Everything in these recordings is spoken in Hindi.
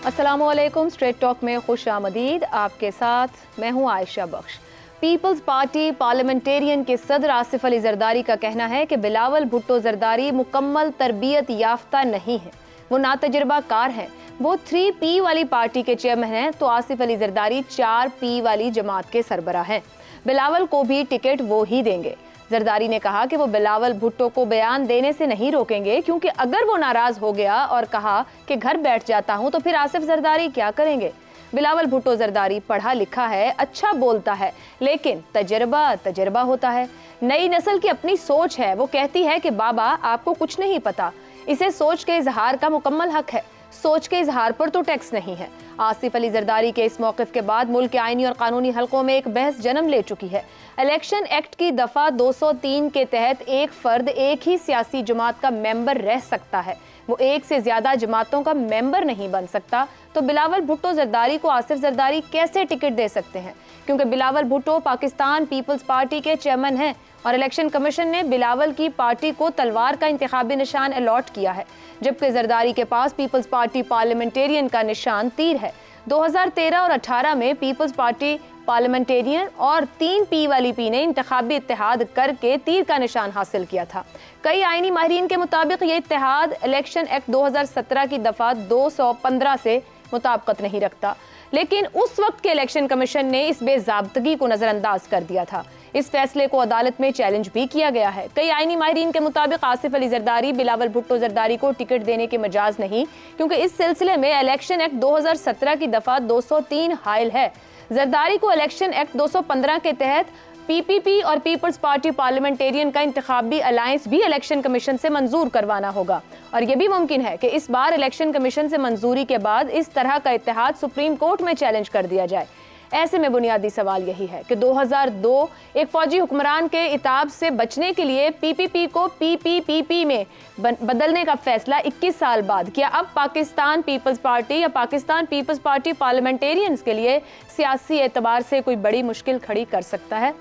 अस्सलामुअलैकुम। स्ट्रेट टॉक में खुश आमदीद। आपके साथ मैं हूं आयशा बख्श। पीपल्स पार्टी पार्लियामेंटेरियन के सदर आसिफ अली जरदारी का कहना है कि बिलावल भुट्टो जरदारी मुकम्मल तरबियत याफ्ता नहीं है, वो नातजुर्बा कार हैं। वो 3P वाली पार्टी के चेयरमैन हैं तो आसिफ अली जरदारी 4P वाली जमात के सरबराह हैं। बिलावल को भी टिकट वो ही देंगे। जरदारी ने कहा कि वो बिलावल भुट्टो को बयान देने से नहीं रोकेंगे, क्योंकि अगर वो नाराज हो गया और कहा कि घर बैठ जाता हूं तो फिर आसिफ जरदारी क्या करेंगे। बिलावल भुट्टो जरदारी पढ़ा लिखा है, अच्छा बोलता है, लेकिन तजर्बा होता है। नई नस्ल की अपनी सोच है। वो कहती है कि बाबा आपको कुछ नहीं पता। इसे सोच के इजहार का मुकम्मल हक है। सोच के इजहार पर तो टैक्स नहीं है। आसिफ अली जरदारी के इस मौक़िफ़ के बाद मुल्क के आईनी और कानूनी हलकों में एक बहस जन्म ले चुकी है। इलेक्शन एक्ट की दफ़ा 203 के तहत एक फ़र्द एक ही सियासी जमात का मेंबर रह सकता है, वो एक से ज़्यादा जमातों का मेंबर नहीं बन सकता। तो बिलावल भुट्टो जरदारी को आसिफ जरदारी कैसे टिकट दे सकते हैं, क्योंकि बिलावल भुट्टो पाकिस्तान पीपल्स पार्टी के चेयरमैन हैं और इलेक्शन कमीशन ने बिलावल की पार्टी को तलवार का इंतखाबी निशान अलॉट किया है, जबकि जरदारी के पास पीपल्स पार्टी पार्लियामेंटेरियन का निशान तीर है। 2013 और 18 में पीपल्स पार्टी पार्लियामेंटेरियन और 3P वाली पी ने इंतखाबी इत्तेहाद करके तीर का निशान हासिल किया था। कई आईनी माहिरीन के मुताबिक ये इत्तेहाद इलेक्शन एक्ट 2017 की दफ़ा 215 से मुताबिकत नहीं रखता, लेकिन उस वक्त के इलेक्शन कमीशन ने इस बेज़ाब्तगी को नज़रअंदाज कर दिया था। इस फैसले को अदालत में चैलेंज भी किया गया है। कई आईनी माहिरीन के मुताबिक आसिफ अली जरदारी बिलावल भुट्टो जरदारी को टिकट देने के मजाज नहीं, क्योंकि इस सिलसिले में इलेक्शन एक्ट 2017 की दफ़ा 203 हायल है। जरदारी को इलेक्शन एक्ट 215 के तहत PPP और पीपल्स पार्टी पार्लियामेंटेरियन का इंतखाबी अलायंस भी इलेक्शन कमीशन से मंजूर करवाना होगा, और यह भी मुमकिन है कि इस बार इलेक्शन कमीशन से मंजूरी के बाद इस तरह का इत्तेहाद सुप्रीम कोर्ट में चैलेंज कर दिया जाए। ऐसे में बुनियादी सवाल यही है कि 2002 एक फौजी हुक्मरान के इताब से बचने के लिए PPP को PPPP में बदलने का फैसला 21 साल बाद किया। अब पाकिस्तान पीपल्स पार्टी या पाकिस्तान पीपल्स पार्टी पार्लियामेंटेरियंस के लिए सियासी एतबार से कोई बड़ी मुश्किल खड़ी कर सकता है।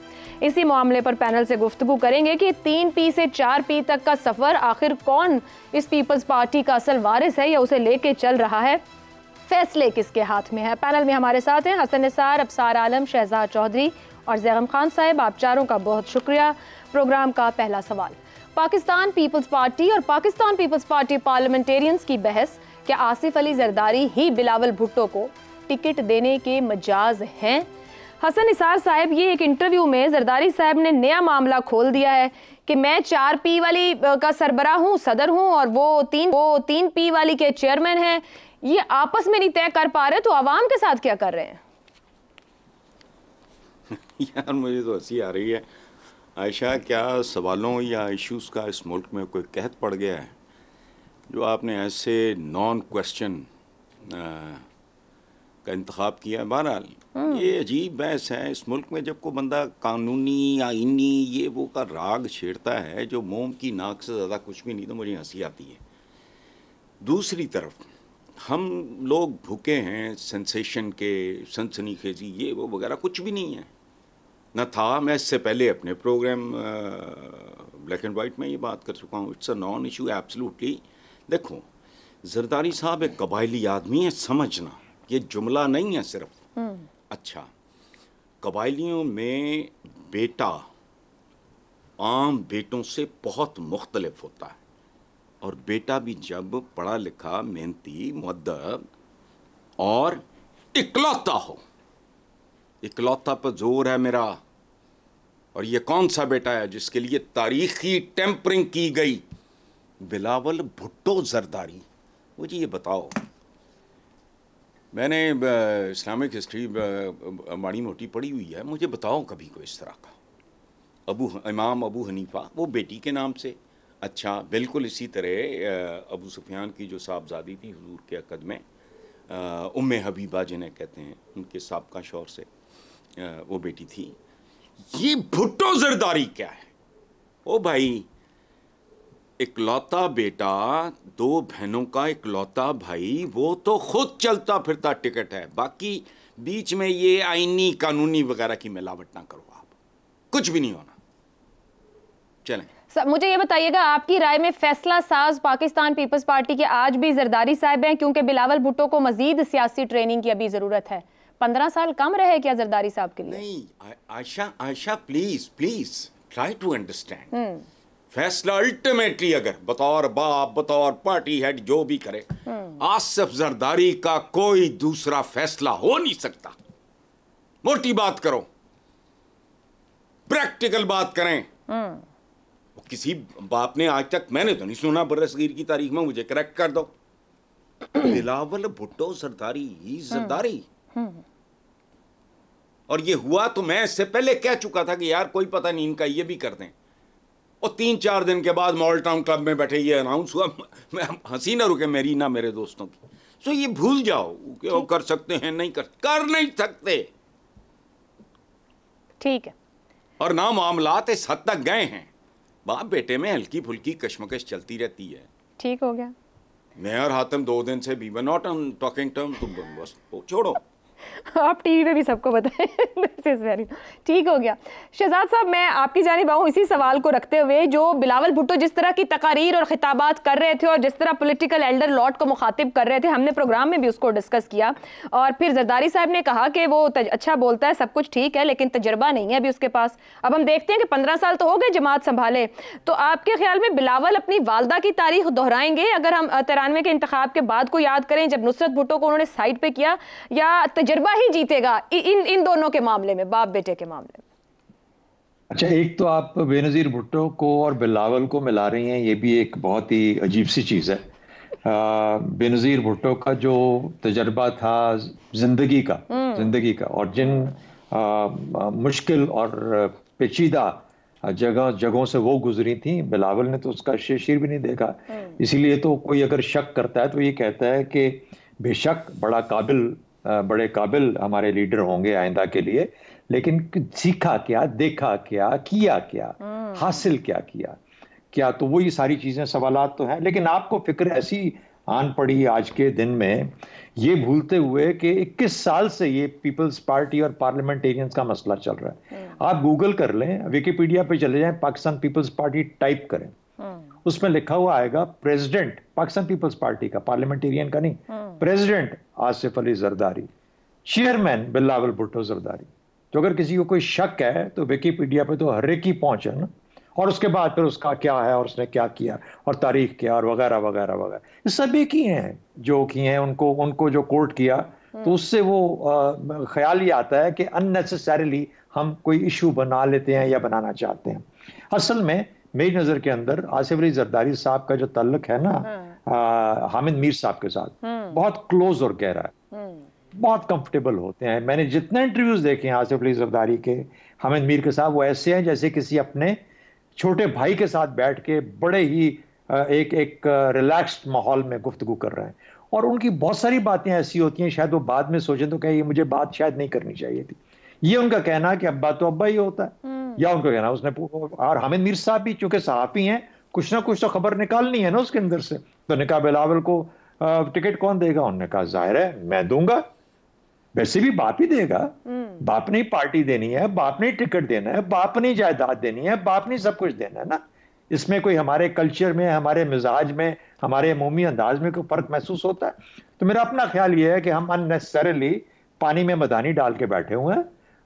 इसी मामले पर पैनल से गुफ्तगू करेंगे कि 3P से 4P तक का सफर आखिर कौन इस पीपल्स पार्टी का असल वारिस है या उसे लेके चल रहा है, फैसले किसके हाथ में है। पैनल में हमारे साथ हैं हसन निसार, अबसार आलम, शहजाद चौधरी और जैगम खान साहब। आप चारों का बहुत शुक्रिया। प्रोग्राम का पहला सवाल, पाकिस्तान पीपल्स पार्टी और पाकिस्तान पीपल्स पार्टी पार्लियामेंटेरियंस की बहस, क्या आसिफ अली जरदारी ही बिलावल भुट्टो को टिकट देने के मजाज हैं? हसन निसार साहब, ये एक इंटरव्यू में जरदारी साहब ने नया मामला खोल दिया है कि मैं 4P वाली का सरबराह हूँ, सदर हूँ, और वो 3P वाली के चेयरमैन हैं। ये आपस में नहीं तय कर पा रहे तो आवाम के साथ क्या कर रहे हैं? यार मुझे तो हंसी आ रही है आयशा। क्या सवालों या इश्यूज़ का इस मुल्क में कोई कहत पड़ गया है जो आपने ऐसे नॉन क्वेश्चन का इंतखाब किया है? बहरहाल ये अजीब बहस है इस मुल्क में, जब कोई बंदा कानूनी आईनी ये वो का राग छेड़ता है जो मोम की नाक से ज़्यादा कुछ भी नहीं, तो मुझे हंसी आती है। दूसरी तरफ हम लोग भूखे हैं सेंसेशन के, सनसनीखेजी ये वो वगैरह कुछ भी नहीं है न था। मैं इससे पहले अपने प्रोग्राम ब्लैक एंड वाइट में ये बात कर चुका हूँ। It's a non issue absolutely. देखो, जरदारी साहब एक कबायली आदमी है, समझना ये जुमला नहीं है सिर्फ। अच्छा, कबायलियों में बेटा आम बेटों से बहुत मुख्तलिफ होता है, और बेटा भी जब पढ़ा लिखा, मेहनती, मुअद्दब और इकलौता हो, इकलौता पर जोर है मेरा। और ये कौन सा बेटा है जिसके लिए तारीखी टेम्परिंग की गई? बिलावल भुट्टो जरदारी। मुझे ये बताओ, मैंने इस्लामिक हिस्ट्री माड़ी मोटी पढ़ी हुई है, मुझे बताओ कभी कोई इस तरह का। इमाम अबू हनीफा वो बेटी के नाम से। अच्छा, बिल्कुल इसी तरह अबू सुफियान की जो साहबजादी थी हुजूर के अक़द में, उम्मे हबीबा जिन्हें कहते हैं, उनके साबका शौहर से वो बेटी थी। ये भुट्टो जरदारी क्या है? ओ भाई, इकलौता बेटा, दो बहनों का इकलौता भाई, वो तो खुद चलता फिरता टिकट है। बाकी बीच में ये आईनी कानूनी वगैरह की मिलावट ना करो, आप कुछ भी नहीं होना। चलें। मुझे ये बताइएगा, आपकी राय में फैसला साज पाकिस्तान पीपल्स पार्टी के आज भी जरदारी साहब हैं, क्योंकि बिलावल भुट्टो को मजीद सियासी ट्रेनिंग की अभी जरूरत है? 15 साल कम रहे क्या जरदारी साहब के लिए? नहीं Ayesha please please try to understand. फैसला अल्टीमेटली अगर बतौर बाप बतौर पार्टी हेड जो भी करे, आसिफ जरदारी का कोई दूसरा फैसला हो नहीं सकता। मोटी बात करो, प्रैक्टिकल बात करें। किसी बाप ने आज तक, मैंने तो नहीं सुना बरसगीर की तारीख में, मुझे करेक्ट कर दो, बिलावल भुट्टो जरदारी ही जरदारी। और ये हुआ तो मैं इससे पहले कह चुका था कि यार कोई पता नहीं इनका, ये भी कर दें। और 3-4 दिन के बाद मॉल टाउन क्लब में बैठे ये अनाउंस हुआ। मैं हंसी ना रुके मेरी ना मेरे दोस्तों की। सो ये भूल जाओ कि वो कर सकते हैं, नहीं कर नहीं सकते। ठीक है। और ना मामलात इस हद तक गए हैं, बाप बेटे में हल्की फुल्की कश्मकश चलती रहती है। ठीक हो गया। मैं और हातिम 2 दिन से we were not on talking term, तो बस छोड़ो। आप टीवी पे भी सबको बताएं। दिस इज वेरी ठीक हो गया। शहजाद साहब, मैं आपकी जानिब आऊँ इसी सवाल को रखते हुए, जो बिलावल भुट्टो जिस तरह की तकारीर और खिताबात कर रहे थे और जिस तरह पॉलिटिकल एल्डर लॉट को मुखातिब कर रहे थे, हमने प्रोग्राम में भी उसको डिस्कस किया। और फिर जरदारी साहब ने कहा कि वो अच्छा बोलता है, सब कुछ ठीक है, लेकिन तजर्बा नहीं है अभी उसके पास। अब हम देखते हैं कि 15 साल तो हो गए जमात संभाले, तो आपके ख्याल में बिलावल अपनी वालदा की तारीख दोहराएंगे अगर हम 93 के इंतखाब के बाद को याद करें, जब नुसरत भुट्टो को उन्होंने साइड पे किया, या तजर्बा ही जीतेगा इन दोनों के मामले में, बाप बेटे के मामले में? अच्छा, एक तो आप बेनजीर भुट्टो को और बिलावल को मिला रही हैं, ये भी एक बहुत ही अजीब सी चीज़ है। बेनजीर भुट्टो का जो तजर्बा था जिंदगी का और जिन मुश्किल और पेचीदा जगहों से वो गुजरी थी, बिलावल ने तो उसका शेर भी नहीं देखा। इसीलिए तो कोई अगर शक करता है तो ये कहता है कि बेशक बड़े काबिल हमारे लीडर होंगे आइंदा के लिए, लेकिन सीखा क्या, देखा क्या, किया क्या, हासिल क्या किया, तो वही सारी चीजें सवालात तो हैं। लेकिन आपको फिक्र ऐसी आन पड़ी आज के दिन में, ये भूलते हुए कि 21 साल से ये पीपल्स पार्टी और पार्लियामेंटेरियंस का मसला चल रहा है। आप गूगल कर लें, विकिपीडिया पे चले जाएं, पाकिस्तान पीपल्स पार्टी टाइप करें, उसमें लिखा हुआ आएगा प्रेसिडेंट पाकिस्तान पीपल्स पार्टी का, पार्लियामेंटेरियन का नहीं, प्रेसिडेंट आसिफ अली जरदारी, चेयरमैन बिलावल भुट्टो जरदारी। तो अगर किसी को कोई शक है तो विकिपीडिया पे तो हर एक की पहुंच है ना, और उसके बाद फिर उसका क्या है और उसने क्या किया और तारीख क्या और वगैरह वगैरह वगैरह, ये सब एक ही हैं जो किए हैं, उनको जो कोर्ट किया, तो उससे वो ख्याल ही आता है कि अननेसेसरीली हम कोई इशू बना लेते हैं या बनाना चाहते हैं। असल में मेरी नजर के अंदर आसिफ अली जरदारी साहब का जो ताल्लुक है ना हामिद मीर साहब के साथ, बहुत क्लोज और गहरा है, बहुत कंफर्टेबल होते हैं। मैंने जितने इंटरव्यूज देखे हैं आसिफ अली जरदारी के हामिद मीर के साथ, वो ऐसे हैं जैसे किसी अपने छोटे भाई के साथ बैठ के बड़े ही एक रिलैक्स्ड माहौल में गुफ्तगू कर रहे हैं। और उनकी बहुत सारी बातें ऐसी होती हैं, शायद वो बाद में सोचें तो कहें ये मुझे बात शायद नहीं करनी चाहिए थी। ये उनका कहना है कि अब्बा तो अब्बा ही होता है, या उनका कहना उसने, और हामिद मीर साहब भी चूंकि सहाफी हैं, कुछ ना कुछ तो खबर निकालनी है ना उसके अंदर से। तो ने कहा बिलावल को टिकट कौन देगा? उन्होंने कहा जाहिर है मैं दूंगा, वैसे भी बाप ही देगा, बाप ने पार्टी देनी है, बाप ने टिकट देना है, बाप ने जायदाद देनी है, बाप ने सब कुछ देना है ना। इसमें कोई हमारे कल्चर में, हमारे मिजाज में, हमारे अमूमी अंदाज में कोई फर्क महसूस होता है? तो मेरा अपना ख्याल यह है कि हम अननेसेसरली पानी में मदानी डाल के बैठे हुए हैं।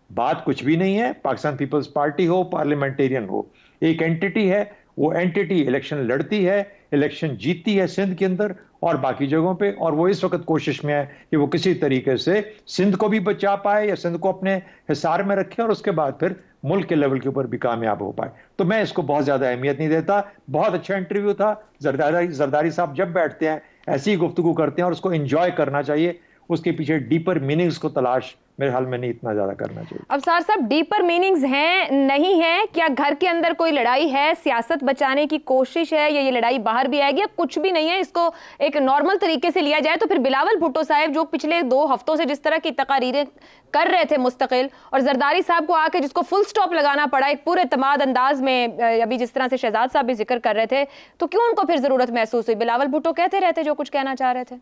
बात कुछ भी नहीं है। पाकिस्तान पीपल्स पार्टी हो, पार्लियामेंटेरियन हो, एक एंटिटी है, वो एंटिटी इलेक्शन लड़ती है, इलेक्शन जीतती है सिंध के अंदर और बाकी जगहों पे, और वो इस वक्त कोशिश में है कि वो किसी तरीके से सिंध को भी बचा पाए या सिंध को अपने हिसार में रखे और उसके बाद फिर मुल्क के लेवल के ऊपर भी कामयाब हो पाए। तो मैं इसको बहुत ज्यादा अहमियत नहीं देता। बहुत अच्छा इंटरव्यू था। जरदारी साहब जब बैठते हैं ऐसी ही गुफ्तगू करते हैं और उसको एंजॉय करना चाहिए, उसके पीछे डीपर मीनिंग्स को तलाश मेरे हाल में नहीं इतना ज्यादा करना चाहिए। अब सार साहब, डीपर मीनिंग्स हैं नहीं है, क्या घर के अंदर कोई लड़ाई है, सियासत बचाने की कोशिश है, या ये लड़ाई बाहर भी आएगी? अब कुछ भी नहीं है, इसको एक नॉर्मल तरीके से लिया जाए तो फिर बिलावल भुट्टो साहब जो पिछले 2 हफ्तों से जिस तरह की तकारीरें कर रहे थे मुस्तकिल, और जरदारी साहब को आके जिसको फुल स्टॉप लगाना पड़ा एक पूरे तमाद अंदाज में, अभी जिस तरह से शहजाद साहब भी जिक्र कर रहे थे, तो क्यों उनको फिर जरूरत महसूस हुई? बिलावल भुट्टो कहते रहते जो कुछ कहना चाह रहे थे।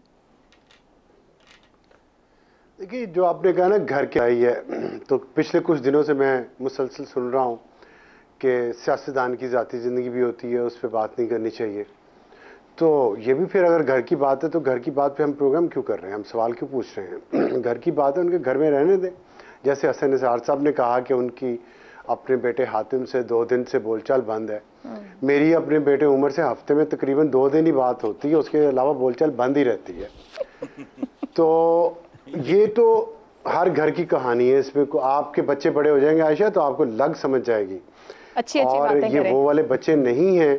देखिए, जो आपने कहा ना घर क्या ही है, तो पिछले कुछ दिनों से मैं मुसलसल सुन रहा हूँ कि सियासतदान की ज़ाती ज़िंदगी भी होती है, उस पर बात नहीं करनी चाहिए। तो ये भी फिर अगर घर की बात है तो घर की बात पे हम प्रोग्राम क्यों कर रहे हैं, हम सवाल क्यों पूछ रहे हैं? घर की बात है, उनके घर में रहने दें। जैसे हसन निसार साहब ने कहा कि उनकी अपने बेटे हातिम से 2 दिन से बोलचाल बंद है, मेरी अपने बेटे उमर से हफ्ते में तकरीबन 2 दिन ही बात होती है, उसके अलावा बोलचाल बंद ही रहती है। तो ये तो हर घर की कहानी है, इसमें आपके बच्चे बड़े हो जाएंगे आयशा तो आपको लग समझ जाएगी। अच्छी और बातें ये करें। वो वाले बच्चे नहीं हैं।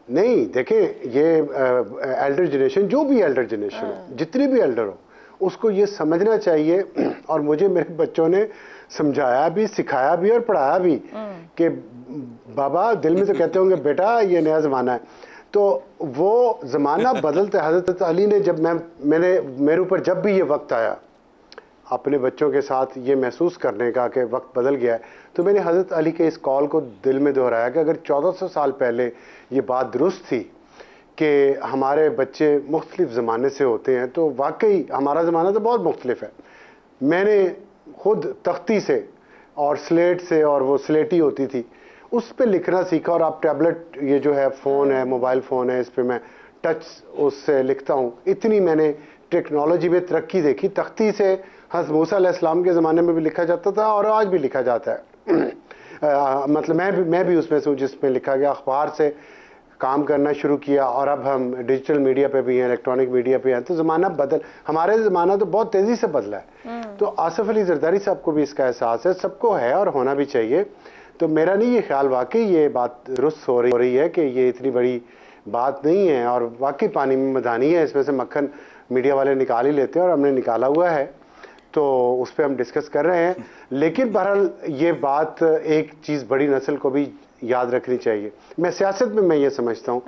नहीं देखें, ये एल्डर जनरेशन, जो भी एल्डर जनरेशन हो, जितनी भी एल्डर हो, उसको ये समझना चाहिए। और मुझे मेरे बच्चों ने समझाया भी, सिखाया भी और पढ़ाया भी कि बाबा, दिल में तो कहते होंगे बेटा ये नया ज़माना है, तो वो ज़माना बदलता है। हज़रत अली ने जब मेरे ऊपर जब भी ये वक्त आया अपने बच्चों के साथ ये महसूस करने का कि वक्त बदल गया है, तो मैंने हज़रत अली के इस कॉल को दिल में दोहराया कि अगर 1400 साल पहले ये बात दुरुस्त थी कि हमारे बच्चे मुख्तलिफ ज़माने से होते हैं, तो वाकई हमारा ज़माना तो बहुत मुख्तलिफ है। मैंने खुद तख्ती से और स्लेट से, और वो स्लेटी होती थी, उस पर लिखना सीखा। और आप टैबलेट, ये जो है फ़ोन है, मोबाइल फ़ोन है, इस पर मैं टच उससे लिखता हूँ। इतनी मैंने टेक्नोलॉजी में तरक्की देखी। तख्ती से हज़रत मूसा अलैहिस्सलाम के ज़माने में भी लिखा जाता था और आज भी लिखा जाता है। मतलब मैं भी उसमें से हूँ जिसमें लिखा गया। अखबार से काम करना शुरू किया और अब हम डिजिटल मीडिया पे भी हैं, इलेक्ट्रॉनिक मीडिया पे हैं। तो ज़माना हमारे ज़माना तो बहुत तेज़ी से बदला है। तो आसिफ अली जरदारी साहब को भी इसका एहसास है, सबको है और होना भी चाहिए। तो मेरा नहीं ये ख्याल, वाकई ये बात दुरुस्त हो रही है कि ये इतनी बड़ी बात नहीं है और वाकई पानी में मदानी है। इसमें से मक्खन मीडिया वाले निकाल ही लेते हैं और हमने निकाला हुआ है, तो उस पर हम डिस्कस कर रहे हैं। लेकिन बहरहाल ये बात, एक चीज़ बड़ी नस्ल को भी याद रखनी चाहिए। मैं सियासत में मैं ये समझता हूँ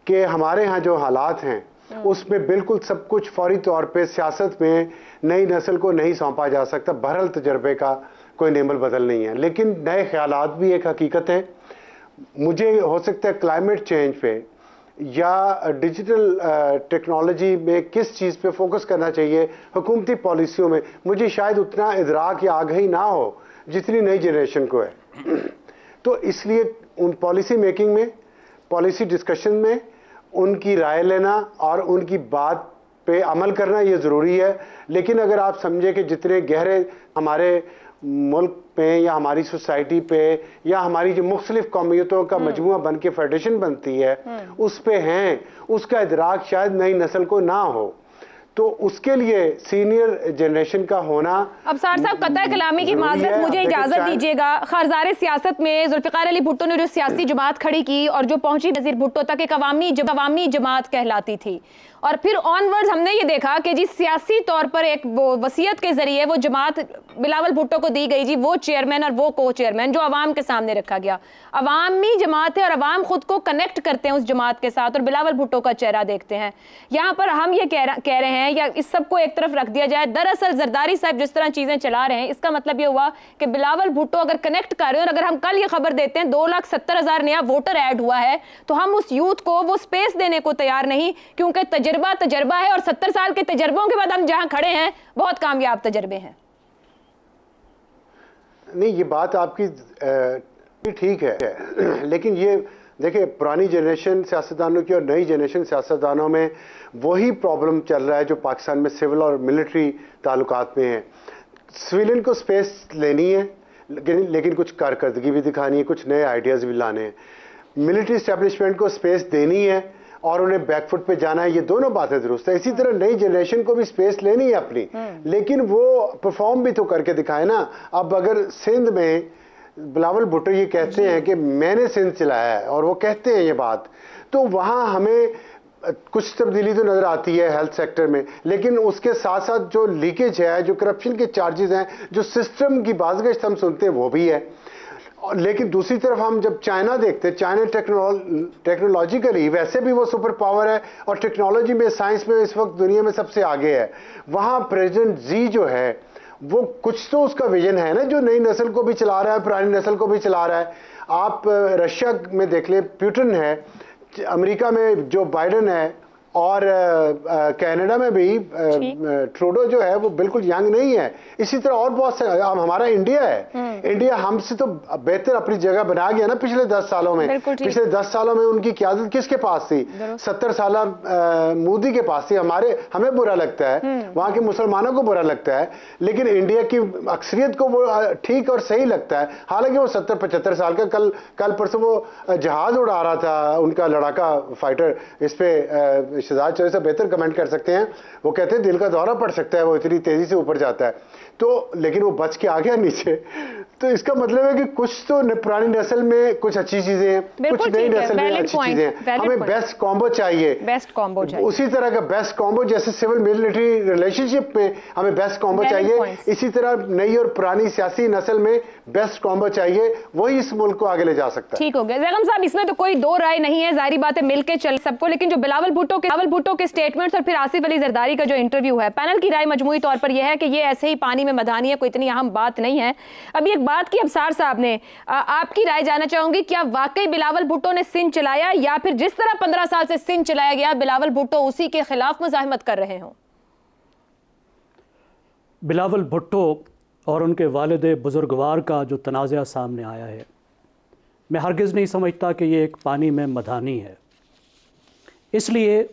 कि हमारे यहाँ जो हालात हैं उसमें बिल्कुल सब कुछ फौरी तौर पे सियासत में नई नस्ल को नहीं सौंपा जा सकता। बहरहाल तजर्बे का कोई नेमल बदल नहीं है, लेकिन नए ख्यालात भी एक हकीकत है। मुझे हो सकता है क्लाइमेट चेंज पे या डिजिटल टेक्नोलॉजी में किस चीज़ पे फोकस करना चाहिए हुकूमती पॉलिसियों में, मुझे शायद उतना इदराक या आगाही ना हो जितनी नई जनरेशन को है। तो इसलिए उन पॉलिसी मेकिंग में, पॉलिसी डिस्कशन में उनकी राय लेना और उनकी बात पे अमल करना ये ज़रूरी है। लेकिन अगर आप समझे कि जितने गहरे हमारे मुल्क पे या हमारी सोसाइटी पे या हमारी जो मुख्तलिफ कौमियतों का मजमुआ बन के फेडरेशन बनती है उस पे हैं, उसका इदराक शायद नई नस्ल को ना हो। तो उसके लिए सीनियर जनरेशन का होना। अब सार साहब, कतई कलामी की माजरत, मुझे इजाजत दीजिएगा। खरजार सियासत में जुल्फ़िकार अली भुट्टो ने जो सियासी जमात खड़ी की और जो पहुंची नज़ीर भुट्टो तक एक अवामी जमात कहलाती थी, और फिर ऑनवर्ड्स हमने ये देखा कि जी सियासी तौर पर एक वो वसीयत के जरिए वो जमात बिलावल भुट्टो को दी गई, जी वो चेयरमैन और वो को चेयरमैन जो अवाम के सामने रखा गया। अवामी जमात है और अवाम खुद को कनेक्ट करते हैं उस जमात के साथ और बिलावल भुट्टो का चेहरा देखते हैं। यहाँ पर हम ये कह रहे हैं, या इस सब को एक तरफ रख दिया जाए, दरअसल जरदारी साहब जिस तरह चीजें चला रहे हैं, इसका मतलब ये हुआ कि बिलावल भुट्टो अगर कनेक्ट कर रहे हैं, और अगर हम कल ये खबर देते हैं 2,70,000 नया वोटर ऐड हुआ है, तो हम उस यूथ को वो स्पेस देने को तैयार नहीं, क्योंकि तजर्बा है और 70 साल के तजर्बों के बाद हम जहां खड़े हैं बहुत कामयाब तजर्बे हैं। नहीं, ये बात आपकी ठीक है, लेकिन ये देखिए पुरानी जनरेशन सियासतदानों की और नई जनरेशन सियासतदानों में वही प्रॉब्लम चल रहा है जो पाकिस्तान में सिविल और मिलिट्री ताल्लुकात में है। सिविलियन को स्पेस लेनी है, लेकिन कुछ कारकर्दगी भी दिखानी है, कुछ नए आइडियाज़ भी लाने हैं। मिलिट्री इस्टेब्लिशमेंट को स्पेस देनी है और उन्हें बैकफुट पे जाना है, ये दोनों बातें दुरुस्त है। इसी तरह नई जनरेशन को भी स्पेस लेनी है अपनी, लेकिन वो परफॉर्म भी तो करके दिखाए ना। अब अगर सिंध में बिलावल भुट्टो ये कहते हैं कि मैंने सिंध चलाया है और वो कहते हैं ये बात, तो वहाँ हमें कुछ तब्दीली तो नज़र आती है हेल्थ सेक्टर में, लेकिन उसके साथ साथ जो लीकेज है, जो करप्शन के चार्जेस हैं, जो सिस्टम की बाज़गश्त हम सुनते हैं वो भी है। लेकिन दूसरी तरफ हम जब चाइना देखते हैं, चाइना टेक्नोलॉजिकली वैसे भी वो सुपर पावर है और टेक्नोलॉजी में, साइंस में इस वक्त दुनिया में सबसे आगे है। वहाँ प्रेसिडेंट जी जो है वो कुछ तो उसका विजन है ना, जो नई नस्ल को भी चला रहा है, पुरानी नस्ल को भी चला रहा है। आप रशिया में देख लें, पुतिन है, अमेरिका में जो बाइडेन है, और कनाडा में भी ट्रूडो जो है वो बिल्कुल यंग नहीं है। इसी तरह और बहुत से, अब हमारा इंडिया है, इंडिया हमसे तो बेहतर अपनी जगह बना गया ना पिछले 10 सालों में। पिछले 10 सालों में उनकी क़यादत किसके पास थी? 70 साल मोदी के पास थी। हमें बुरा लगता है, वहां के मुसलमानों को बुरा लगता है, लेकिन इंडिया की अक्सरियत को वो ठीक और सही लगता है। हालांकि वो 70-75 साल का, कल परसों वो जहाज उड़ा रहा था, उनका लड़ाका फाइटर। इस पे शहजाद चौधरी से बेहतर कमेंट कर सकते हैं। वो कहते हैं दिल का दौरा पड़ सकता है, वो इतनी तेजी से ऊपर जाता है तो, लेकिन वो बच के आ गया नीचे। तो इसका मतलब है कि कुछ तो पुरानी नस्ल में कुछ अच्छी चीजें हैं, कुछ नई नस्ल में अच्छी चीजें हैं। हमें बेस्ट कॉम्बो चाहिए, बेस्ट कॉम्बो चाहिए। उसी तरह का बेस्ट कॉम्बो जैसे सिविल मिलिट्री रिलेशनशिप में हमें बेस्ट कॉम्बो चाहिए, इसी तरह नई और पुरानी सियासी नस्ल में बेस्ट कॉम्बो चाहिए। वही इस मुल्क को आगे ले जा सकता है। ठीक हो गया ज़ैगम साहब, इसमें तो कोई दो राय नहीं है, जाहिर बात है मिलके चल सबको। लेकिन जो बिलावल भुट्टो के स्टेटमेंट्स और फिर आसिफ अली जरदारी का जो इंटरव्यू है, पैनल की राय मजमूई तौर पर यह है कि ये ऐसे ही पानी में मधानी है, कोई इतनी अहम बात नहीं है। अभी एक बात की अबसार साहब ने, आपकी राय जानना चाहूंगी, क्या वाकई बिलावल भुट्टो ने सिंध चलाया, या फिर जिस तरह 15 साल से सिंध चलाया गया बिलावल भुट्टो उसी के खिलाफ मुजाहिमत कर रहे हो? बिलावल भुट्टो और उनके वालिद बुजुर्गवार का जो तनाज़ा सामने आया है, मैं हरगिज़ नहीं समझता कि ये एक पानी में मधानी है। इसलिए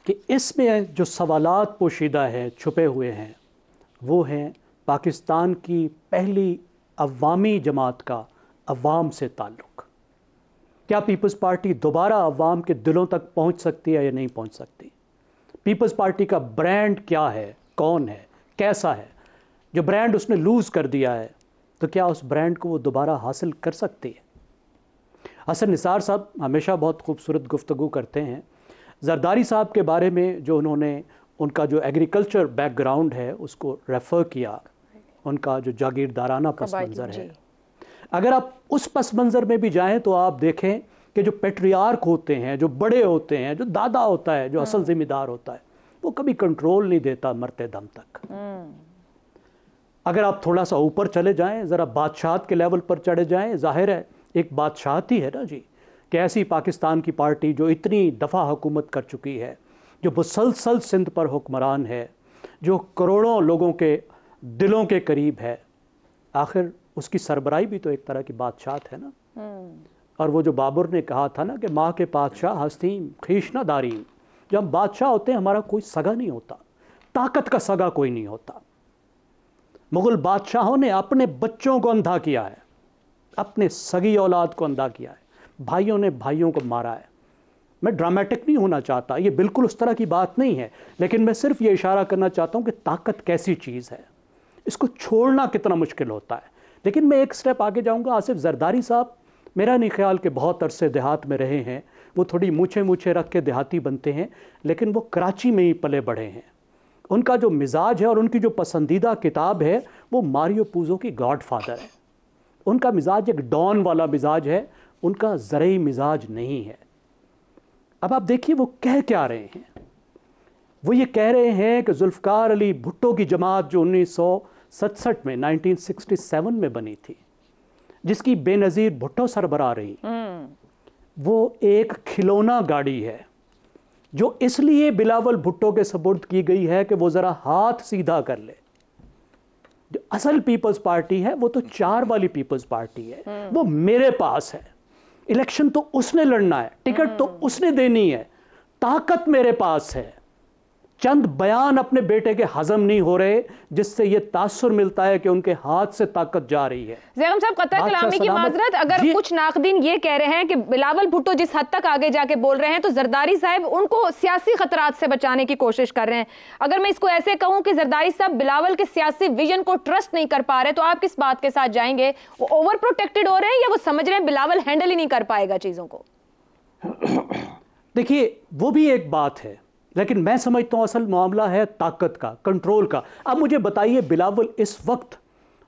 कि इसमें जो सवालात पोशीदा हैं, छुपे हुए हैं, वो हैं पाकिस्तान की पहली अवामी जमात का अवाम से ताल्लुक़। क्या पीपल्स पार्टी दोबारा अवाम के दिलों तक पहुंच सकती है या नहीं पहुंच सकती? पीपल्स पार्टी का ब्रांड क्या है, कौन है, कैसा है? जो ब्रांड उसने लूज़ कर दिया है, तो क्या उस ब्रांड को वो दोबारा हासिल कर सकती है? हसन निसार साहब हमेशा बहुत खूबसूरत गुफ्तगू करते हैं। जरदारी साहब के बारे में जो उन्होंने, उनका जो एग्रीकल्चर बैकग्राउंड है उसको रेफ़र किया, उनका जो जागीरदाराना पस मंज़र है, अगर आप उस पस मंज़र में भी जाएं तो आप देखें कि जो पेट्रियार्क होते हैं, जो बड़े होते हैं, जो दादा होता है, जो असल ज़िम्मेदार होता है, वो कभी कंट्रोल नहीं देता मरते दम तक। अगर आप थोड़ा सा ऊपर चले जाएं, ज़रा बादशाहत के लेवल पर चढ़े जाएं, जाहिर है एक बादशाहत ही है ना जी, कि ऐसी पाकिस्तान की पार्टी जो इतनी दफ़ा हुकूमत कर चुकी है, जो मुसलसल सिंध पर हुक्मरान है, जो करोड़ों लोगों के दिलों के करीब है, आखिर उसकी सरबराही भी तो एक तरह की बादशाहत है ना। और वो जो बाबर ने कहा था ना कि माँ के बादशाह हस्तीम खीशना दारीम, जब हम बादशाह होते हैं हमारा कोई सगा नहीं होता, ताकत का सगा कोई नहीं होता। मुग़ल बादशाहों ने अपने बच्चों को अंधा किया है, अपने सगी औलाद को अंधा किया है, भाइयों ने भाइयों को मारा है। मैं ड्रामेटिक नहीं होना चाहता, ये बिल्कुल उस तरह की बात नहीं है, लेकिन मैं सिर्फ ये इशारा करना चाहता हूँ कि ताकत कैसी चीज़ है, इसको छोड़ना कितना मुश्किल होता है। लेकिन मैं एक स्टेप आगे जाऊँगा। आसिफ जरदारी साहब, मेरा नहीं ख्याल कि बहुत अरसे देहात में रहे हैं, वो थोड़ी मूछे रख के देहाती बनते हैं, लेकिन वो कराची में ही पले बढ़े हैं। उनका जो मिजाज है और उनकी जो पसंदीदा किताब है वो मारियो पूजो की गॉडफादर है। उनका मिजाज एक डॉन वाला मिजाज है, उनका ज़रई मिजाज नहीं है। अब आप देखिए वो कह क्या रहे हैं। वो ये कह रहे हैं कि जुल्फ़कार अली भुट्टो की जमात जो 1967 में 1967 में बनी थी, जिसकी बेनज़ीर भुट्टो सरबराह रही, वो एक खिलौना गाड़ी है जो इसलिए बिलावल भुट्टो के सपुर्द की गई है कि वो ज़रा हाथ सीधा कर ले। जो असल पीपल्स पार्टी है वो तो 4 वाली पीपल्स पार्टी है, वो मेरे पास है, इलेक्शन तो उसने लड़ना है, टिकट तो उसने देनी है, ताकत मेरे पास है। चंद बयान अपने बेटे के हजम नहीं हो रहे, जिससे ये तासुर मिलता है कि उनके हाथ से ताकत जा रही है। ज़ैगम साहब, कतर कलामी की माजरत, अगर कुछ नाकदीन ये कह रहे हैं कि बिलावल भुट्टो जिस हद तक आगे जाके बोल रहे हैं, तो जरदारी साहब उनको सियासी खतरात से बचाने की कोशिश कर रहे हैं। अगर मैं इसको ऐसे कहूं कि जरदारी साहब बिलावल के सियासी विजन को ट्रस्ट नहीं कर पा रहे, तो आप किस बात के साथ जाएंगे? वो ओवर प्रोटेक्टेड हो रहे हैं या वो समझ रहे हैं बिलावल हैंडल ही नहीं कर पाएगा चीजों को? देखिए वो भी एक बात है, लेकिन मैं समझता हूँ असल मामला है ताकत का, कंट्रोल का। अब मुझे बताइए, बिलावल इस वक्त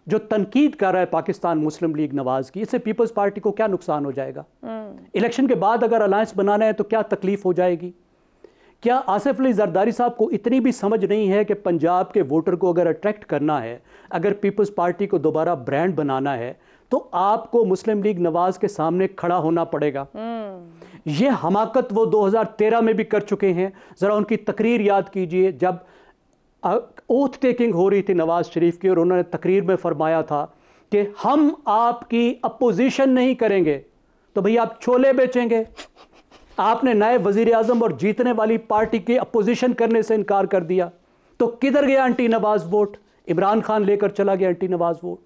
जो तनकीद कर रहा है पाकिस्तान मुस्लिम लीग नवाज की, इससे पीपल्स पार्टी को क्या नुकसान हो जाएगा? इलेक्शन के बाद अगर अलायंस बनाना है तो क्या तकलीफ हो जाएगी? क्या आसिफ अली जरदारी साहब को इतनी भी समझ नहीं है कि पंजाब के वोटर को अगर अट्रैक्ट करना है, अगर पीपल्स पार्टी को दोबारा ब्रांड बनाना है, तो आपको मुस्लिम लीग नवाज के सामने खड़ा होना पड़ेगा। ये हमाकत वो 2013 में भी कर चुके हैं। ज़रा उनकी तकरीर याद कीजिए, जब ओथ टेकिंग हो रही थी नवाज शरीफ की, और उन्होंने तकरीर में फरमाया था कि हम आपकी अपोजिशन नहीं करेंगे। तो भैया आप छोले बेचेंगे? आपने नए वजीर आजम और जीतने वाली पार्टी की अपोजिशन करने से इनकार कर दिया, तो किधर गया एंटी नवाज वोट? इमरान खान लेकर चला गया एंटी नवाज वोट।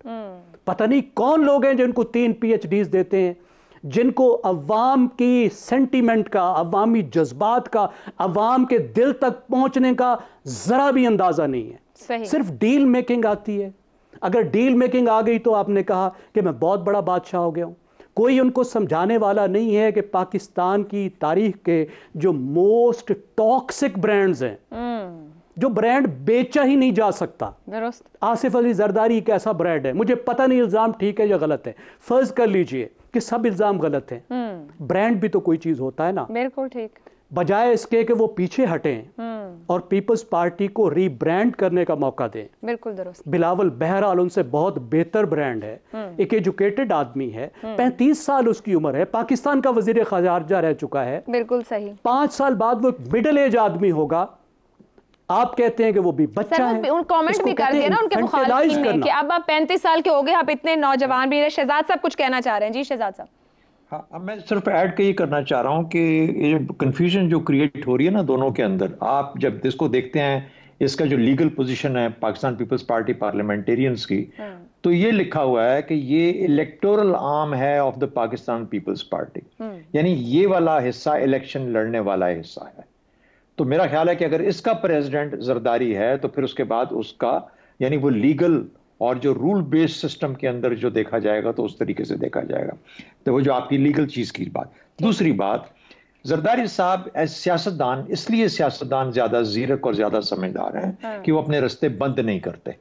पता नहीं कौन लोग हैं जिनको 3 PhDs देते हैं, जिनको अवाम की सेंटीमेंट का, अवामी जज्बात का, अवाम के दिल तक पहुंचने का जरा भी अंदाजा नहीं है। सिर्फ डील मेकिंग आती है। अगर डील मेकिंग आ गई तो आपने कहा कि मैं बहुत बड़ा बादशाह हो गया हूं। कोई उनको समझाने वाला नहीं है कि पाकिस्तान की तारीख के जो मोस्ट टॉक्सिक ब्रांड्स हैं, जो ब्रांड बेचा ही नहीं जा सकता, आसिफ अली जरदारी एक ऐसा ब्रांड है। मुझे पता नहीं इल्जाम ठीक है या गलत है, फर्ज कर लीजिए कि सब इल्जाम गलत हैं, ब्रांड भी तो कोई चीज होता है ना। बिल्कुल ठीक। बजाय इसके कि वो पीछे हटें और पीपल्स पार्टी को रीब्रांड करने का मौका दें। बिल्कुल दुरुस्त। बिलावल बहरहाल उनसे बहुत बेहतर ब्रांड है, एक एजुकेटेड आदमी है, 35 साल उसकी उम्र है, पाकिस्तान का वजीर खजारजा रह चुका है। बिल्कुल सही। 5 साल बाद वो मिडिल एज आदमी होगा। आप कहते हैं कि वो भी बच्चा है। उन कमेंट भी कर दिया ना उनके मुखालिफिन ने कि अब आप 35 साल के हो गए, आप इतने नौजवान भी। शहजाद साहब कुछ कहना चाह रहे हैं? जी शहजाद साहब। हाँ, अब मैं सिर्फ ऐड के ये करना चाह रहा हूँ कि ये कंफ्यूजन जो क्रिएट हो रही है ना दोनों के अंदर, आप जब इसको देखते हैं, इसका जो लीगल पोजीशन है पाकिस्तान पीपल्स पार्टी पार्लियामेंटेरियंस की, तो ये लिखा हुआ है कि ये इलेक्टोरल आर्म है ऑफ द पाकिस्तान पीपल्स पार्टी, यानी ये वाला हिस्सा इलेक्शन लड़ने वाला हिस्सा है। तो मेरा ख्याल है कि अगर इसका प्रेसिडेंट जरदारी है तो फिर उसके बाद उसका, यानी वो लीगल और जो रूल बेस्ड सिस्टम के अंदर जो देखा जाएगा तो उस तरीके से देखा जाएगा। तो वो जो आपकी लीगल चीज की बात। दूसरी बात, जरदारी साहब एज सियासतदान, इसलिए सियासतदान ज्यादा जीरक और ज्यादा समझदार हैं कि वो अपने रास्ते बंद नहीं करते।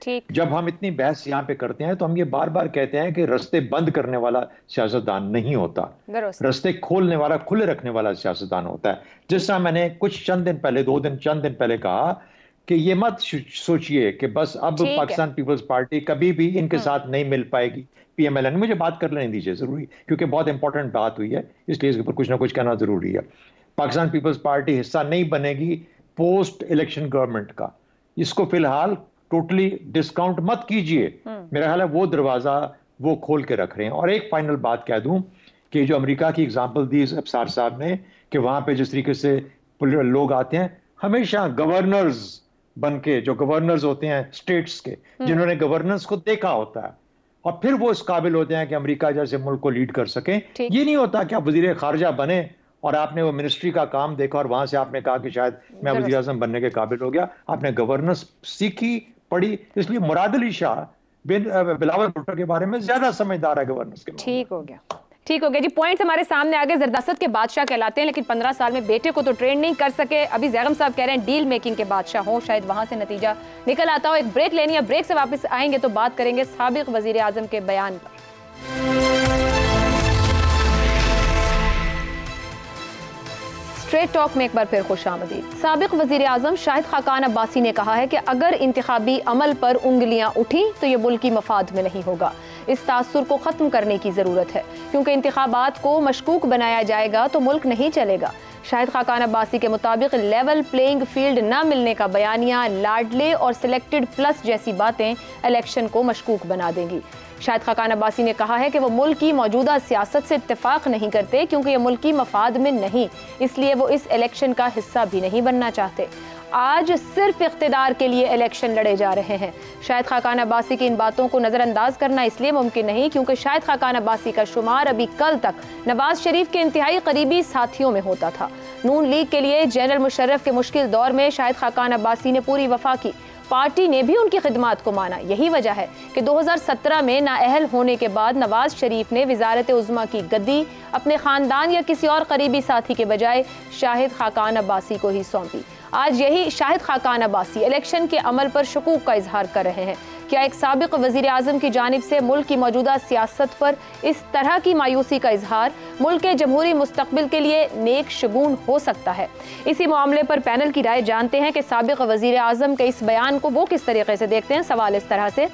ठीक। जब हम इतनी बहस यहाँ पे करते हैं तो हम ये बार बार कहते हैं कि रास्ते बंद करने वाला सियासतदान नहीं होता, रास्ते खोलने वाला, खुले रखने वाला सियासतदान होता है। जिस तरह मैंने कुछ चंद दिन पहले कहा कि ये मत सोचिए कि बस अब पाकिस्तान पीपल्स पार्टी कभी भी इनके साथ नहीं मिल पाएगी PMLN। मुझे बात कर लेने दीजिए जरूरी, क्योंकि बहुत इंपॉर्टेंट बात हुई है, इसलिए इसके ऊपर कुछ ना कुछ कहना जरूरी है। पाकिस्तान पीपल्स पार्टी हिस्सा नहीं बनेगी पोस्ट इलेक्शन गवर्नमेंट का, इसको फिलहाल टोटली डिस्काउंट मत कीजिए। मेरा ख्याल है वो दरवाजा वो खोल के रख रहे हैं। और एक फाइनल बात कह दूं कि जो अमेरिका की एग्जांपल दी अफसार साहब ने कि वहां पे जिस तरीके से लोग आते हैं, हमेशा गवर्नर्स बन के, जो गवर्नर्स होते हैं स्टेट्स के, जिन्होंने गवर्नेंस को देखा होता है, और फिर वो इस काबिल होते हैं कि अमेरिका जैसे मुल्क को लीड कर सकें। ये नहीं होता कि आप वजीर खारजा बने और आपने वो मिनिस्ट्री का काम देखा और वहां से आपने कहा कि शायद मैं वजीर आजम बनने के काबिल हो गया। आपने गवर्नेंस सीखी, पढ़ी। इसलिए मुराद अली शाह बिलावल भुट्टो के बारे में ज्यादा समझदार है गवर्नेंस के। ठीक हो गया जी। पॉइंट्स हमारे सामने आगे। जरदासत के बादशाह कहलाते हैं, लेकिन 15 साल में बेटे को तो ट्रेन नहीं कर सके। अभी जैगम साहब कह रहे हैं डील मेकिंग के बादशाह हो, शायद वहां से नतीजा निकल आता हो। एक ब्रेक लेनी है, ब्रेक से वापस आएंगे तो बात करेंगे साबिक वजीर आजम के बयान पर। स्ट्रेट टॉक में एक बार फिर खुशामदीद। साबिक वजीर आजम शाहिद खाकान अब्बासी ने कहा है कि अगर इंतखाबी अमल पर उंगलियां उठी तो ये मुल्की मफाद में नहीं होगा। इस तासुर को ख़त्म करने की ज़रूरत है, क्योंकि इंतखाबात को मशकूक बनाया जाएगा तो मुल्क नहीं चलेगा। शाहिद खाकान अब्बासी के मुताबिक लेवल प्लेइंग फील्ड न मिलने का बयानिया, लाडले और सिलेक्टेड प्लस जैसी बातें इलेक्शन को मशकूक बना देंगी। शाहिद खाकान अब्बासी ने कहा है कि वो मुल्क की मौजूदा सियासत से इत्तेफाक नहीं करते, क्योंकि ये मुल्क की मफाद में नहीं, इसलिए वो इस इलेक्शन का हिस्सा भी नहीं बनना चाहते। आज सिर्फ इख्तिदार के लिए इलेक्शन लड़े जा रहे हैं। शाहिद खाकान अब्बासी की इन बातों को नज़रअंदाज करना इसलिए मुमकिन नहीं क्योंकि शाहिद खाकान अब्बासी का शुमार अभी कल तक नवाज शरीफ के इंतहाई करीबी साथियों में होता था। नून लीग के लिए जनरल मुशर्रफ के मुश्किल दौर में शाहिद खाकान अब्बासी ने पूरी वफा की, पार्टी ने भी उनकी खिदमात को माना। यही वजह है कि 2017 में नाअहल होने के बाद नवाज शरीफ ने वजारत उज़्मा की गद्दी अपने खानदान या किसी और करीबी साथी के बजाय शाहिद खाकान अब्बासी को ही सौंपी। आज यही शाहिद खाकान अब्बासी इलेक्शन के अमल पर शकूक का इजहार कर रहे हैं। क्या एक साबिक वजीर आजम की जानिब से मुल्क की मौजूदा सियासत पर इस तरह की मायूसी का इजहार मुल्क के जमहूरी मुस्तकबिल के लिए नेक शगुन हो सकता है? इसी मामले पर पैनल की राय जानते हैं कि साबिक वजीर आजम के इस बयान को वो किस तरीके से देखते हैं। सवाल इस तरह से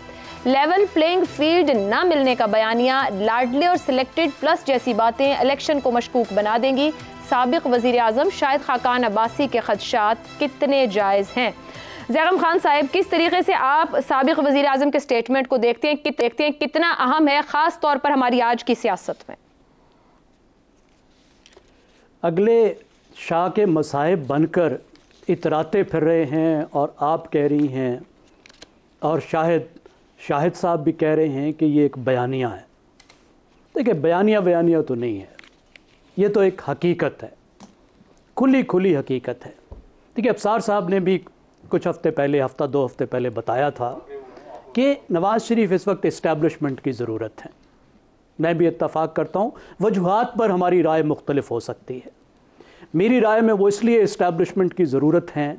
लेवल प्लेइंग फील्ड ना मिलने का बयानिया, लाडले और सिलेक्टेड प्लस जैसी बातें इलेक्शन को मशकूक बना देंगी। साबिक वजीर आजम शाहिद खाकान अब्बासी के खदशात कितने जायज़ हैं? ज़ैगम खान साहब, किस तरीके से आप साबिक वजीर आजम के स्टेटमेंट को देखते हैं, कितना अहम है ख़ास तौर पर हमारी आज की सियासत में? अगले शाह के मसाहिब बनकर इतराते फिर रहे हैं और आप कह रही हैं और शाहिद साहब भी कह रहे हैं कि ये एक बयानिया है। देखिए, बयानिया तो नहीं है, ये तो एक हकीकत है, खुली हकीकत है। देखिए, अफसार साहब ने भी कुछ हफ्ते पहले, हफ्ता 2 हफ्ते पहले बताया था कि नवाज़ शरीफ इस वक्त इस्टेब्लिशमेंट की ज़रूरत है। मैं भी इत्तफ़ाक़ करता हूँ, वजूहात पर हमारी राय मुख्तलिफ हो सकती है। मेरी राय में वो इसलिए इस्टेब्लिशमेंट की ज़रूरत है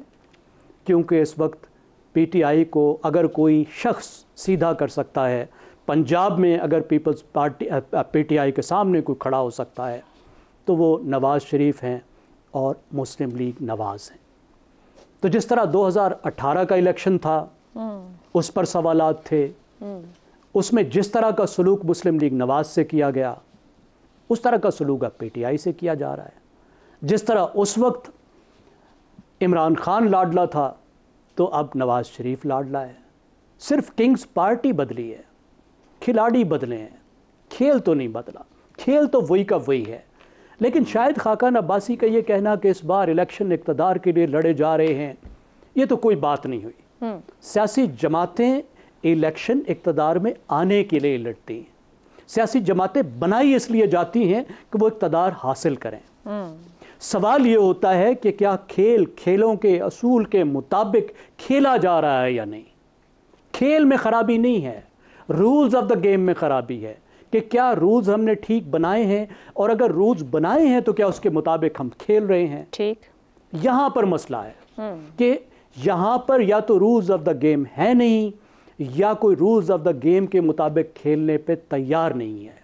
क्योंकि इस वक्त पीटीआई को अगर कोई शख्स सीधा कर सकता है, पंजाब में अगर पीपल्स पार्टी पीटीआई के सामने कोई खड़ा हो सकता है तो वो नवाज़ शरीफ हैं और मुस्लिम लीग नवाज़ हैं। तो जिस तरह 2018 का इलेक्शन था, उस पर सवालात थे, उसमें जिस तरह का सलूक मुस्लिम लीग नवाज़ से किया गया, उस तरह का सलूक अब पीटीआई से किया जा रहा है। जिस तरह उस वक्त इमरान खान लाडला था तो अब नवाज़ शरीफ लाडला है। सिर्फ किंग्स पार्टी बदली है, खिलाड़ी बदले हैं, खेल तो नहीं बदला, खेल तो वही का वही है। लेकिन शाहिद खाकान अब्बासी का ये कहना कि इस बार इलेक्शन इक़्तिदार के लिए लड़े जा रहे हैं, ये तो कोई बात नहीं हुई। सियासी जमातें इलेक्शन इक़्तिदार में आने के लिए लड़ती हैं। सियासी जमातें बनाई इसलिए जाती हैं कि वो इक़्तिदार हासिल करें। सवाल ये होता है कि क्या खेलों के असूल के मुताबिक खेला जा रहा है या नहीं। खेल में ख़राबी नहीं है, रूल्स ऑफ द गेम में ख़राबी है कि क्या रूल्स हमने ठीक बनाए हैं, और अगर रूल्स बनाए हैं तो क्या उसके मुताबिक हम खेल रहे हैं। ठीक, यहाँ पर मसला है कि यहाँ पर या तो रूल्स ऑफ द गेम है नहीं, या कोई रूल्स ऑफ द गेम के मुताबिक खेलने पे तैयार नहीं है।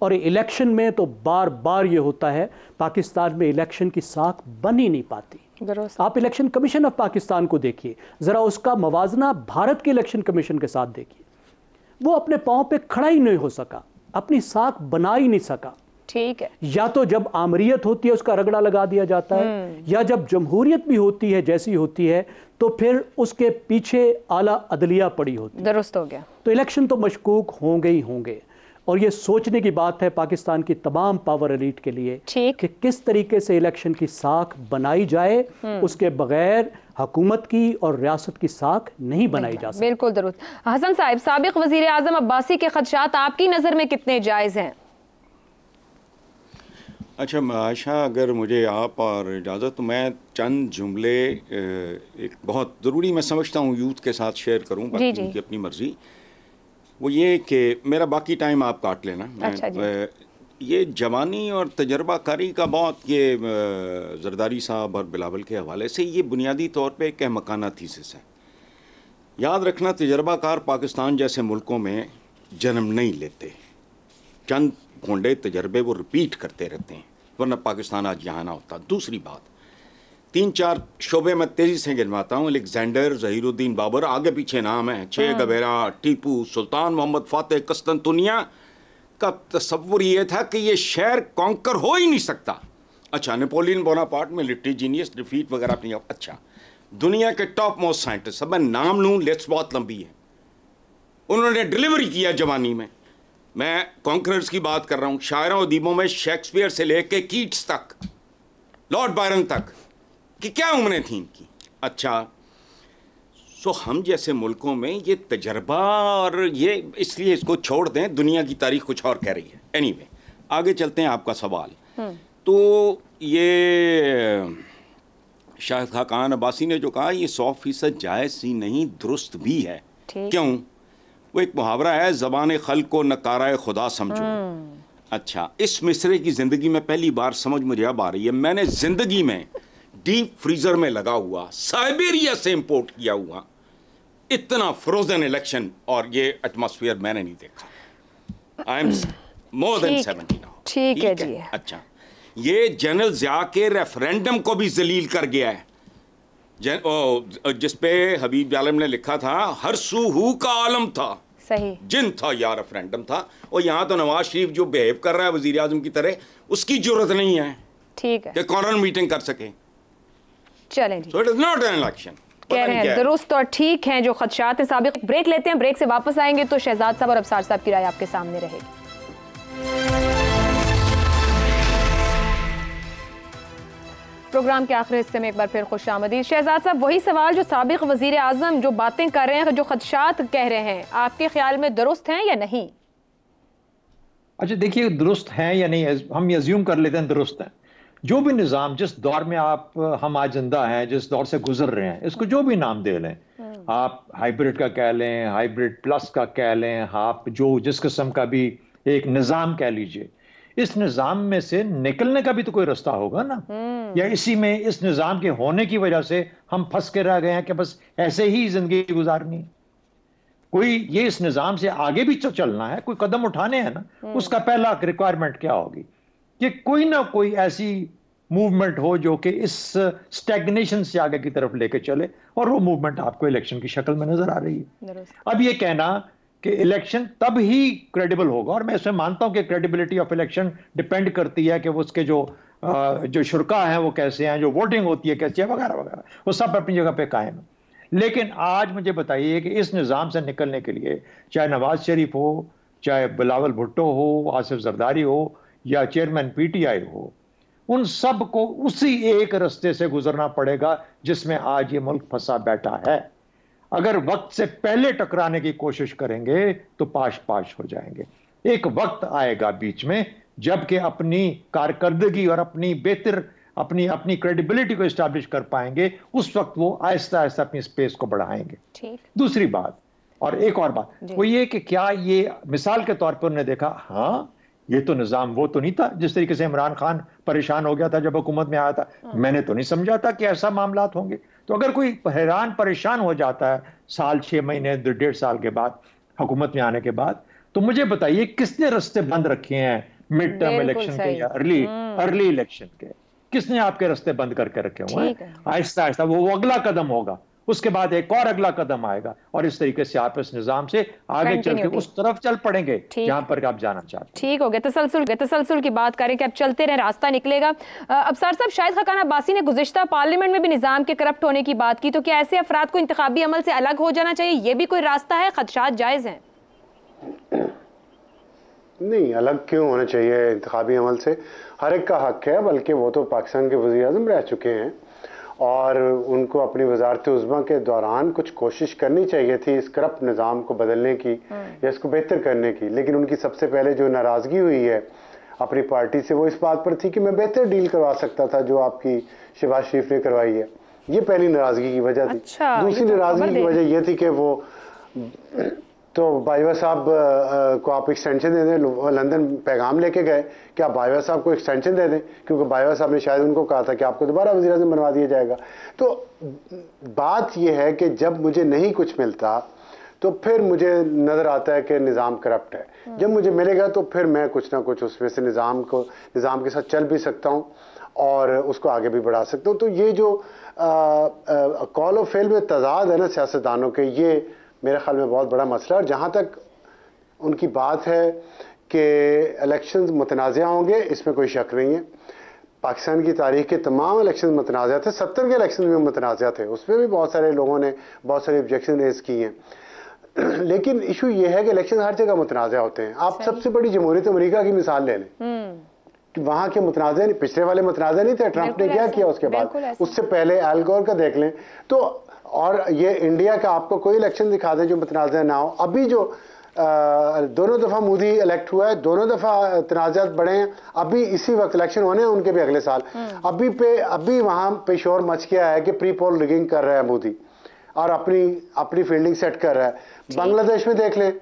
और इलेक्शन में तो बार बार ये होता है, पाकिस्तान में इलेक्शन की साख बन ही नहीं पाती। आप इलेक्शन कमीशन ऑफ पाकिस्तान को देखिए, ज़रा उसका मवाजना भारत के इलेक्शन कमीशन के साथ देखिए, वो अपने पाँव पे खड़ा ही नहीं हो सका, अपनी साख बना ही नहीं सका। ठीक है, या तो जब आमरीयत होती है उसका रगड़ा लगा दिया जाता है, या जब जमहूरियत भी होती है जैसी होती है तो फिर उसके पीछे आला अदलिया पड़ी होती है। दुरुस्त हो गया। तो इलेक्शन तो मशकूक होंगे ही होंगे, और ये सोचने की बात है पाकिस्तान की तमाम पावर एलीट के लिए कि किस तरीके से इलेक्शन की साख बनाई जाए। उसके बगैर हुकूमत की और रियासत की साख नहीं बनाई जा सकती। बिल्कुल दुरुस्त। हसन साहब, साबिक वजीर आजम अब्बासी के खदशात आपकी नज़र में कितने जायज़ हैं? अच्छा आयशा, अगर मुझे आप और इजाज़त तो मैं चंद जुमले एक बहुत ज़रूरी मैं समझता हूँ यूथ के साथ शेयर करूँ, बाकी उनकी अपनी मर्ज़ी। वो ये कि मेरा बाकी टाइम आप काट लेना। अच्छा ये जवानी और तजर्बाकारी का बहुत, ये जरदारी साहब और बिलावल के हवाले से ये बुनियादी तौर पे एक मकाना थीसिस है। याद रखना, तजर्बाकार पाकिस्तान जैसे मुल्कों में जन्म नहीं लेते, चंद घोंडे तजर्बे वो रिपीट करते रहते हैं, वरना पाकिस्तान आज यहाँ ना होता। दूसरी बात, 3-4 शोबे में तेज़ी से गिनवाता हूँ। अलेक्जेंडर, ज़हीरुद्दीन बाबर, आगे पीछे नाम है, चे गवेरा, टीपू सुल्तान, मोहम्मद फ़ातेह, कस्तंतुनिया का तस्वुर ये था कि ये शहर कॉन्कर हो ही नहीं सकता। अच्छा, Napoleon Bonaparte, military genius, defeat वगैरह अपनी। अच्छा, दुनिया के टॉप मोस्ट साइंटिस्ट, सब मैं नाम लूँ लिस्ट बहुत लंबी है, उन्होंने डिलीवरी किया जवानी में। मैं कॉन्करर्स की बात कर रहा हूँ, शायरों अदीबों में शेक्सपियर से लेके कीट्स तक, लॉर्ड बायरन तक, कि क्या उम्रें थी इनकी। अच्छा, सो हम जैसे मुल्कों में ये तजर्बा, और ये इसलिए इसको छोड़ दें, दुनिया की तारीख कुछ और कह रही है। एनीवे, आगे चलते हैं आपका सवाल। तो ये शाहिद खाकान अब्बासी ने जो कहा, ये 100% जायज़ ही नहीं, दुरुस्त भी है। क्यों? वो एक मुहावरा है, ज़बान खल्क़ को नकारा खुदा समझो। अच्छा, इस मिसरे की ज़िंदगी में पहली बार समझ मुझे अब आ रही है। मैंने ज़िंदगी में डीप फ्रीजर में लगा हुआ, साइबेरिया से इंपोर्ट किया हुआ इतना फ्रोजन इलेक्शन और ये एटमॉस्फेयर मैंने नहीं देखा। I am more than 70 now. ठीक है जी। अच्छा, ये जनरल ज़िया के रेफरेंडम को भी जलील कर गया है, जिस पे हबीब आलम ने लिखा था, हर सूहू का आलम था, सही जिन था यार रेफरेंडम था। और यहाँ तो नवाज शरीफ जो बिहेव कर रहा है वजीर आजम की तरह, उसकी जरूरत नहीं है ठीक है कि कॉर्नर मीटिंग कर सके। चलें जी, so it is not an election. कह रहे हैं दुरुस्त और ठीक हैं जो खदशात हैं साबिक। ब्रेक लेते हैं, ब्रेक से वापस आएंगे तो शहजाद साहब और अबसार साहब की राय आपके सामने रहेगी। प्रोग्राम के आखिरी हिस्से में एक बार फिर खुश आमदीद। शहजाद साहब, वही सवाल जो साबिक वजीर आजम जो बातें कर रहे हैं, जो खदशात कह रहे हैं, आपके ख्याल में दुरुस्त हैं या नहीं? अच्छा देखिए, दुरुस्त हैं या नहीं, हम ये अज्यूम कर लेते हैं दुरुस्त हैं। जो भी निज़ाम जिस दौर में हम आज जिंदा हैं, जिस दौर से गुजर रहे हैं, इसको जो भी नाम दे लें, आप हाइब्रिड का कह लें, हाइब्रिड प्लस का कह लें, आप जो जिस किस्म का भी एक निज़ाम कह लीजिए, इस निज़ाम में से निकलने का भी तो कोई रास्ता होगा ना। या इसी में इस निज़ाम के होने की वजह से हम फंस के रह गए हैं कि बस ऐसे ही जिंदगी गुजारनी। कोई ये इस निज़ाम से आगे भी तो चलना है, कोई कदम उठाने हैं ना, उसका पहला रिक्वायरमेंट क्या होगी कि कोई ना कोई ऐसी मूवमेंट हो जो कि इस स्टैग्नेशन से आगे की तरफ लेके चले, और वो मूवमेंट आपको इलेक्शन की शक्ल में नजर आ रही है। अब ये कहना कि इलेक्शन तब ही क्रेडिबल होगा, और मैं इसमें मानता हूं कि क्रेडिबिलिटी ऑफ इलेक्शन डिपेंड करती है कि वो उसके जो शुरा हैं वो कैसे हैं, जो वोटिंग होती है कैसे है, वगैरह वगैरह, वो सब अपनी जगह पे कायम है। लेकिन आज मुझे बताइए कि इस निज़ाम से निकलने के लिए, चाहे नवाज शरीफ हो, चाहे बिलावल भुट्टो हो, आसिफ जरदारी हो, या चेयरमैन पीटीआई हो, उन सब को उसी एक रास्ते से गुजरना पड़ेगा जिसमें आज ये मुल्क फंसा बैठा है। अगर वक्त से पहले टकराने की कोशिश करेंगे तो पाश पाश हो जाएंगे। एक वक्त आएगा बीच में जबकि अपनी कारकर्दगी और अपनी बेहतर अपनी क्रेडिबिलिटी को एस्टैब्लिश कर पाएंगे, उस वक्त वो आहिस्ता आहिस्ता अपनी स्पेस को बढ़ाएंगे। दूसरी बात, और एक और बात, वो ये कि क्या ये मिसाल के तौर पर उन्होंने देखा, हाँ ये तो निज़ाम वो तो नहीं था जिस तरीके से इमरान खान परेशान हो गया था जब हुकूमत में आया था, मैंने तो नहीं समझा था कि ऐसा मामला होंगे। तो अगर कोई हैरान परेशान हो जाता है साल 6 महीने 1.5 साल के बाद हुकूमत में आने के बाद, तो मुझे बताइए किसने रास्ते बंद रखे हैं मिड टर्म इलेक्शन के या अर्ली इलेक्शन के? किसने आपके रास्ते बंद करके रखे हुए हैं? आहिस्ता आहिस्ता वो अगला कदम होगा, उसके बाद एक और अगला कदम आएगा, और इस तरीके से आप इस निजाम से आगे चल के उस तरफ चल पड़ेंगे जहां पर आप जाना चाहते हैं। ठीक हो गया, तसलसल की बात करें कि अब चलते रहे, रास्ता निकलेगा। अबसार साहब, शाहिद खाकान अब्बासी ने गुज़िश्ता पार्लियामेंट में भी निजाम के करप्ट होने की बात की, तो क्या ऐसे अफराद को इंतखाबी अमल से अलग हो जाना चाहिए? ये भी कोई रास्ता है? खदशात जायज हैं? नहीं, अलग क्यों होना चाहिए इंतखाबी अमल से? हर एक का हक है, बल्कि वो तो पाकिस्तान के वज़ीर आज़म रह चुके हैं और उनको अपनी वज़ारत उज़्मा के दौरान कुछ कोशिश करनी चाहिए थी इस करप्ट निज़ाम को बदलने की या इसको बेहतर करने की। लेकिन उनकी सबसे पहले जो नाराज़गी हुई है अपनी पार्टी से, वो इस बात पर थी कि मैं बेहतर डील करवा सकता था जो आपकी शहबाज शरीफ ने करवाई है। ये पहली नाराज़गी की वजह थी। दूसरी नाराज़गी की वजह यह थी कि वो तो बाजवा साहब को आप एक्सटेंशन दे दें। लंदन पैगाम लेके गए कि आप बाजवा साहब को एक्सटेंशन दे दें, क्योंकि बाजवा साहब ने शायद उनको कहा था कि आपको दोबारा वज़ीर आज़म बनवा दिया जाएगा। तो बात यह है कि जब मुझे नहीं कुछ मिलता तो फिर मुझे नज़र आता है कि निज़ाम करप्ट है। जब मुझे मिलेगा तो फिर मैं कुछ ना कुछ उसमें से निज़ाम के साथ चल भी सकता हूँ और उसको आगे भी बढ़ा सकता हूँ। तो ये जो कॉल ऑफ फेल में तजाद है ना सियासतदानों के, ये मेरे ख्याल में बहुत बड़ा मसला है। और जहाँ तक उनकी बात है कि इलेक्शंस मुतनाज़ा होंगे, इसमें कोई शक नहीं है। पाकिस्तान की तारीख के तमाम इलेक्शन मुतनाज़ा थे, 70 के इलेक्शन में मुतनाज़ा थे, उसमें भी बहुत सारे लोगों ने बहुत सारे ऑब्जेक्शन रेज किए हैं। लेकिन इशू ये है कि इलेक्शन हर जगह मुतनाज़ा होते हैं। आप सबसे बड़ी जमहूरियत अमेरिका की मिसाल ले लें कि वहाँ के मुतनाज़ा नहीं, पिछले वाले मुतनाज़ा नहीं थे, ट्रंप ने क्या किया उसके बाद, उससे पहले अल गोर का देख लें तो। और ये इंडिया का आपको कोई इलेक्शन दिखा दे जो मुतनाज़ा ना हो। अभी जो दोनों दफ़ा मोदी इलेक्ट हुआ है, दोनों दफ़ा तनाज़ात बढ़े हैं, अभी इसी वक्त इलेक्शन होने हैं उनके भी अगले साल। अभी वहाँ पे शोर मच गया है कि प्री पोल रिगिंग कर रहा है मोदी और अपनी फील्डिंग सेट कर रहा है। बांग्लादेश में देख लें,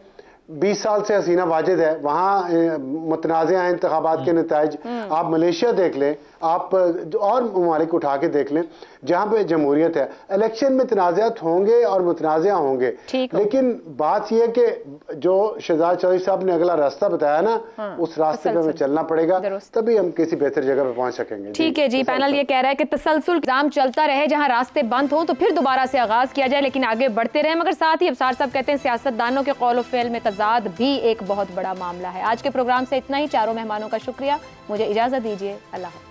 20 साल से हसीना वाजिद है, वहाँ मुतनाज़ा हैं इंतखाबात के नताइज। आप मलेशिया देख लें, आप और ममालिक उठा के देख लें जहाँ पे जमहूरियत है, इलेक्शन में तनाज़ात होंगे और मुतनाज़ा होंगे, लेकिन बात यह है कि जो शहजाद चौधरी साहब ने अगला रास्ता बताया ना, उस रास्ते पे हमें चलना पड़ेगा, तभी हम किसी बेहतर जगह पे पहुंच सकेंगे। ठीक है जी, पैनल ये कह रहा है कि तसलसल निज़ाम चलता रहे, जहां रास्ते बंद हो तो फिर दोबारा से आगाज किया जाए, लेकिन आगे बढ़ते रहे। मगर साथ ही अफसार साहब कहते हैं सियासतदानों के कौल व फ़िल में तजाद भी एक बहुत बड़ा मामला है। आज के प्रोग्राम से इतना ही। चारों मेहमानों का शुक्रिया, मुझे इजाजत दीजिए, अल्लाह।